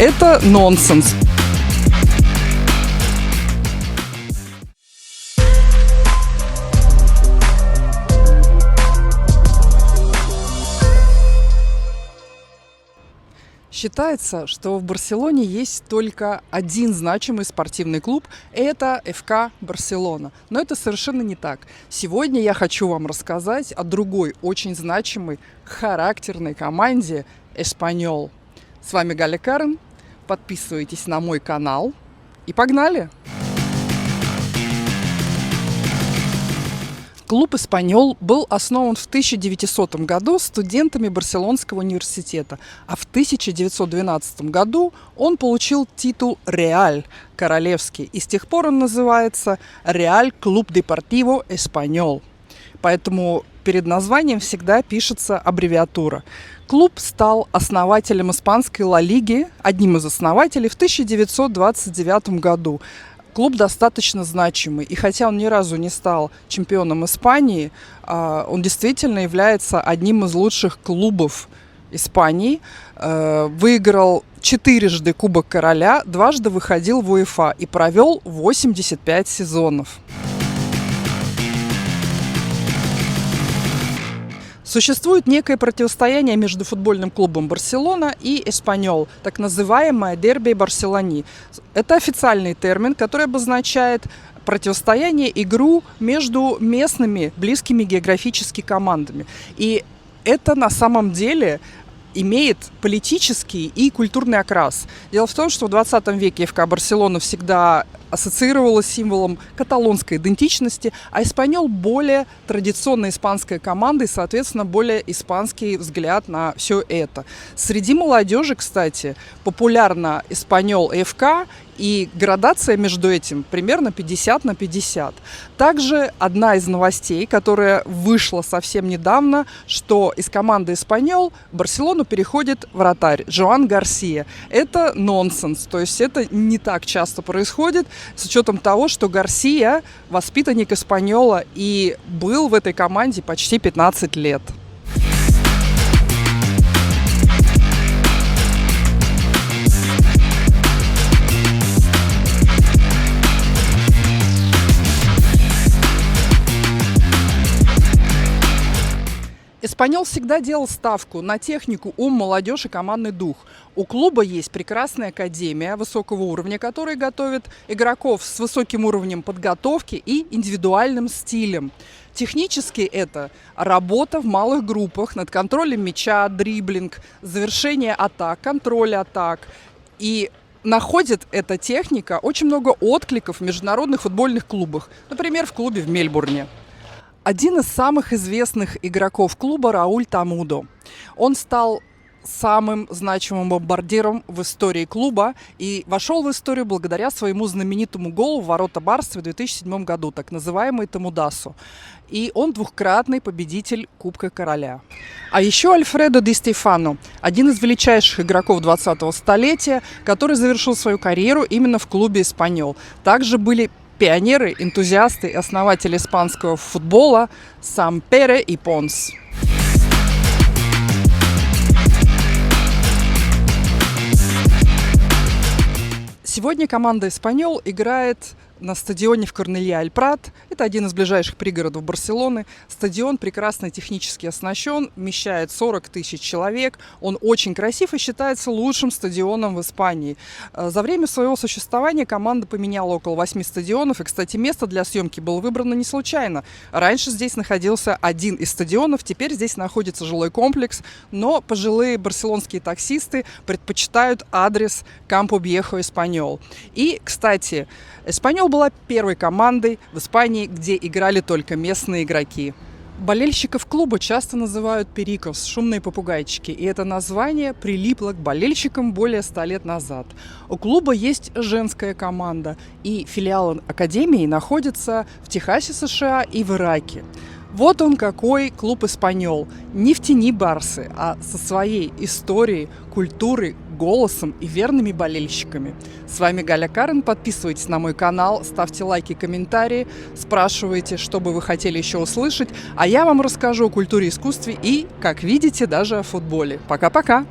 Это нонсенс. Считается, что в Барселоне есть только один значимый спортивный клуб – это ФК Барселона. Но это совершенно не так. Сегодня я хочу вам рассказать о другой, очень значимой, характерной команде «Эспаньол». С вами Галя Карен. Подписывайтесь на мой канал и погнали! Клуб «Эспаньол» был основан в 1900 году студентами Барселонского университета, а в 1912 году он получил титул «Реаль» – королевский, и с тех пор он называется «Реаль Клуб Депортиво Эспаньол». Поэтому перед названием всегда пишется аббревиатура. Клуб стал основателем испанской Ла Лиги, одним из основателей, в 1929 году. Клуб достаточно значимый, и хотя он ни разу не стал чемпионом Испании, он действительно является одним из лучших клубов Испании. Выиграл 4 Кубок Короля, 2 выходил в УЕФА и провел 85 сезонов. Существует некое противостояние между футбольным клубом «Барселона» и «Эспаньол», так называемое «дерби Барселони». Это официальный термин, который обозначает противостояние, игру между местными, близкими географически командами. И это на самом деле имеет политический и культурный окрас. Дело в том, что в 20 веке ФК Барселона всегда ассоциировалась с символом каталонской идентичности, а «Эспаньол» более традиционная испанская команда и, соответственно, более испанский взгляд на все это. Среди молодежи, кстати, популярна «Эспаньол» и ФК, и градация между этим примерно 50/50. Также одна из новостей, которая вышла совсем недавно, что из команды «Эспаньол» в Барселону переходит вратарь Жоан Гарсия. Это нонсенс, то есть это не так часто происходит, с учетом того, что Гарсия воспитанник «Эспаньола» и был в этой команде почти 15 лет. «Эспаньол» всегда делал ставку на технику, ум, молодежь и командный дух. У клуба есть прекрасная академия высокого уровня, которая готовит игроков с высоким уровнем подготовки и индивидуальным стилем. Технически это работа в малых группах над контролем мяча, дриблинг, завершение атак, контроль атак. И находит эта техника очень много откликов в международных футбольных клубах, например, в клубе в Мельбурне. Один из самых известных игроков клуба – Рауль Тамудо. Он стал самым значимым бомбардиром в истории клуба и вошел в историю благодаря своему знаменитому голу в ворота Барсы в 2007 году, так называемый Тамудасо. И он двукратный победитель Кубка Короля. А еще Альфредо Ди Стефано, один из величайших игроков 20-го столетия, который завершил свою карьеру именно в клубе «Эспаньол». Также были пионеры, энтузиасты и основатели испанского футбола Сампере и Понс. Сегодня команда «Эспаньол» играет на стадионе в Корнелья-эль-Прат. Это один из ближайших пригородов Барселоны. Стадион прекрасно технически оснащен, вмещает 40 тысяч человек. Он очень красив и считается лучшим стадионом в Испании. За время своего существования команда поменяла около 8 стадионов. И, кстати, место для съемки было выбрано не случайно. Раньше здесь находился один из стадионов, теперь здесь находится жилой комплекс. Но пожилые барселонские таксисты предпочитают адрес Кампо Вьехо Эспаньол. И, кстати, «Эспаньол» была первой командой в Испании, где играли только местные игроки. Болельщиков клуба часто называют «перикос» – шумные попугайчики, и это название прилипло к болельщикам более 100 лет назад. У клуба есть женская команда, и филиал академии находится в Техасе, США и в Ираке. Вот он какой клуб «Эспаньол». Не в тени Барсы, а со своей историей, культурой, голосом и верными болельщиками. С вами Галя Карен. Подписывайтесь на мой канал, ставьте лайки, комментарии, спрашивайте, что бы вы хотели еще услышать. А я вам расскажу о культуре, искусстве и, как видите, даже о футболе. Пока-пока!